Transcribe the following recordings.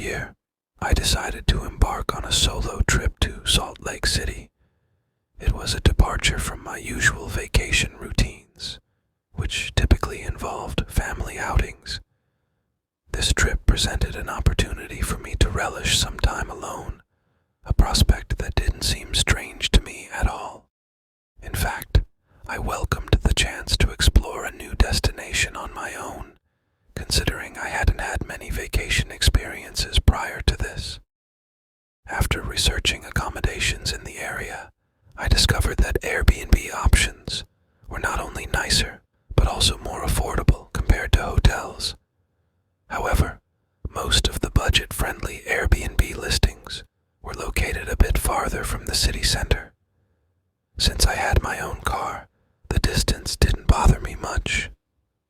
year, I decided to embark on a solo trip to Salt Lake City. It was a departure from my usual vacation routines, which typically involved family outings. This trip presented an opportunity for me to relish some time alone, a prospect that didn't seem strange to me at all. In fact, I welcomed the chance to explore a new destination on my own, considering I hadn't had many vacation experiences prior to this. After researching accommodations in the area, I discovered that Airbnb options were not only nicer, but also more affordable compared to hotels. However, most of the budget-friendly Airbnb listings were located a bit farther from the city center. Since I had my own car, the distance didn't bother me much.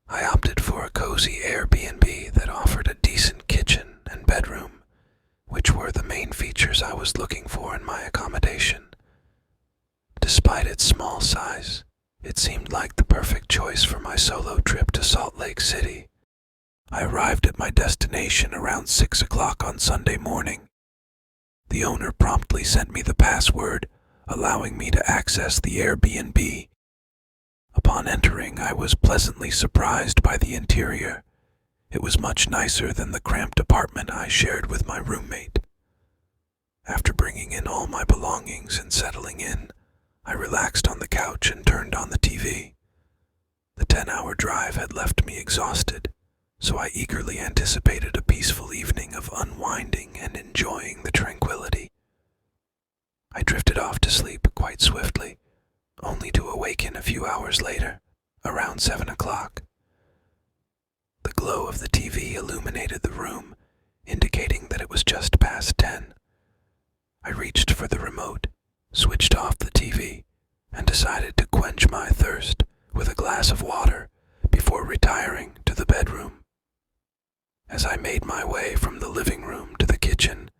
I opted for a cozy Airbnb that offered a decent kitchen and bedroom, which were the main features I was looking for in my accommodation. Despite its small size, it seemed like the perfect choice for my solo trip to Salt Lake City. I arrived at my destination around 6 o'clock on Sunday morning. The owner promptly sent me the password, allowing me to access the Airbnb. Upon entering, I was pleasantly surprised by the interior. It was much nicer than the cramped apartment I shared with my roommate. After bringing in all my belongings and settling in, I relaxed on the couch and turned on the TV. The 10-hour drive had left me exhausted, so I eagerly anticipated a peaceful evening of unwinding and enjoying the tranquility. I drifted off to sleep quite swiftly, only to awaken a few hours later, around 7 o'clock. The glow of the TV illuminated the room, indicating that it was just past 10. I reached for the remote, switched off the TV, and decided to quench my thirst with a glass of water before retiring to the bedroom. As I made my way from the living room to the kitchen,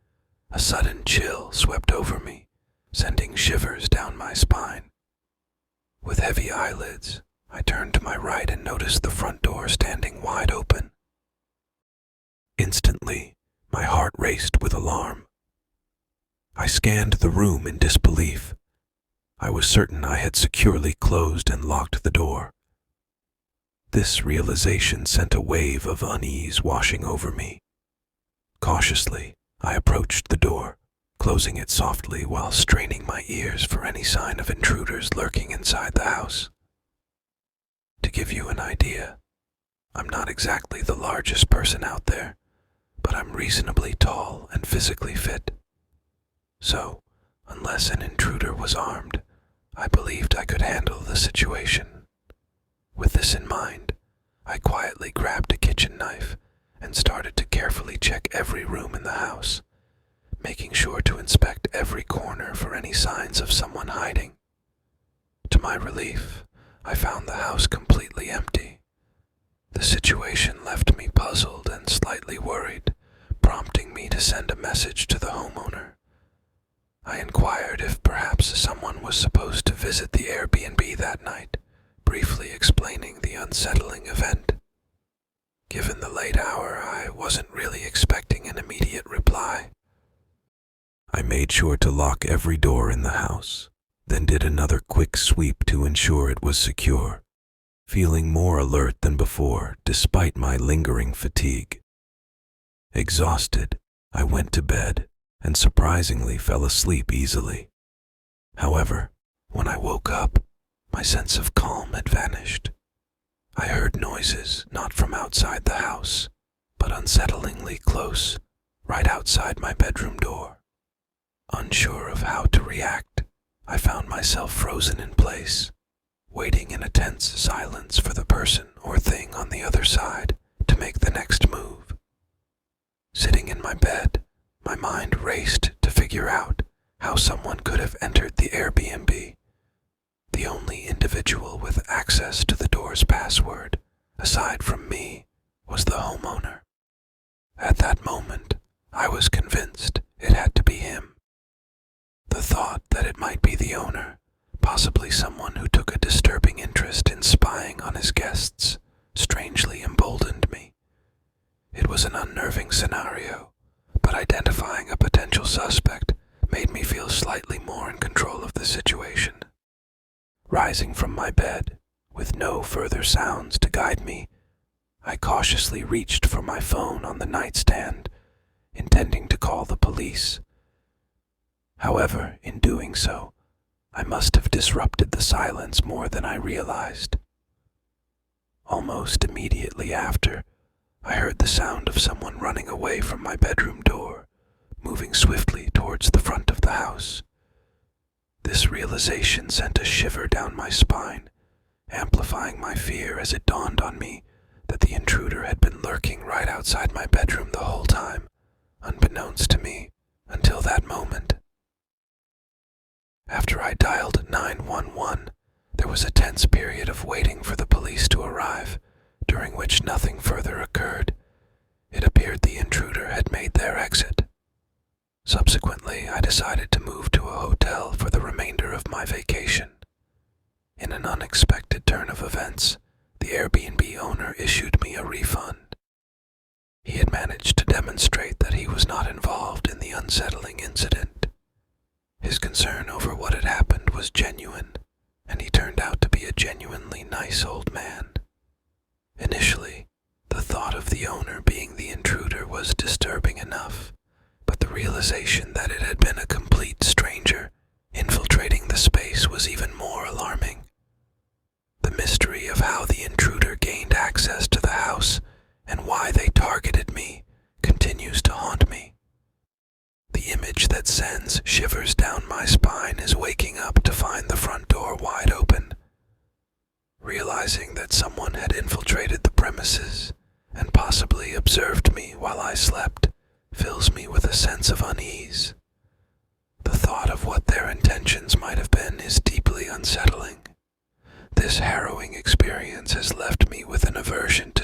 a sudden chill swept over me, sending shivers down my spine. With heavy eyelids, I turned to my right and noticed the front door standing wide open. Instantly, my heart raced with alarm. I scanned the room in disbelief. I was certain I had securely closed and locked the door. This realization sent a wave of unease washing over me. Cautiously, I approached the door, closing it softly while straining my ears for any sign of intruders lurking inside the house. To give you an idea, I'm not exactly the largest person out there, but I'm reasonably tall and physically fit. So, unless an intruder was armed, I believed I could handle the situation. With this in mind, I quietly grabbed a kitchen knife and started to carefully check every room in the house, making sure to inspect every corner for any signs of someone hiding. To my relief, I found the house completely empty. The situation left me puzzled and slightly worried, prompting me to send a message to the homeowner. I inquired if perhaps someone was supposed to visit the Airbnb that night, briefly explaining the unsettling event. Given the late hour, I wasn't really expecting an immediate reply. I made sure to lock every door in the house, then did another quick sweep to ensure it was secure, feeling more alert than before despite my lingering fatigue. Exhausted, I went to bed and surprisingly fell asleep easily. However, when I woke up, my sense of calm had vanished. I heard noises not from outside the house, but unsettlingly close, right outside my bedroom door. Unsure of how to react, I found myself frozen in place, waiting in a tense silence for the person or thing on the other side to make the next move. Sitting in my bed, my mind raced to figure out how someone could have entered the Airbnb. The only individual with access to the door's password, aside from me, was the homeowner. At that moment, I was convinced it had to be him. The thought that it might be the owner, possibly someone who took a disturbing interest in spying on his guests, strangely emboldened me. It was an unnerving scenario, but but identifying a potential suspect made me feel slightly more in control of the situation. Rising from my bed, with no further sounds to guide me, I cautiously reached for my phone on the nightstand, intending to call the police. However, in doing so, I must have disrupted the silence more than I realized. Almost immediately after, I heard the sound of someone running away from my bedroom door, moving swiftly towards the front of the house. This realization sent a shiver down my spine, amplifying my fear as it dawned on me that the intruder had been lurking right outside my bedroom the whole time, unbeknownst to me until that moment. After I dialed 911, there was a tense period of waiting for the police to arrive, during which nothing further occurred. It appeared the intruder had made their exit. Subsequently, I decided to move to a hotel for the remainder of my vacation. In an unexpected turn of events, the Airbnb owner issued me a refund. He had managed to demonstrate that he was not involved in the unsettling incident. His concern over what had happened was genuine, and he turned out to be a genuinely nice old man. Initially, the thought of the owner being the intruder was disturbing enough, but the realization that it had been a complete stranger infiltrating the space was even more alarming. The mystery of how the intruder gained access to the house and why they targeted me continues to haunt me. The image that sends shivers down my spine is waking up to find the front door wide open. Realizing that someone had infiltrated the premises and possibly observed me while I slept fills me with a sense of unease. The thought of what their intentions might have been is deeply unsettling. This harrowing experience has left me with an aversion to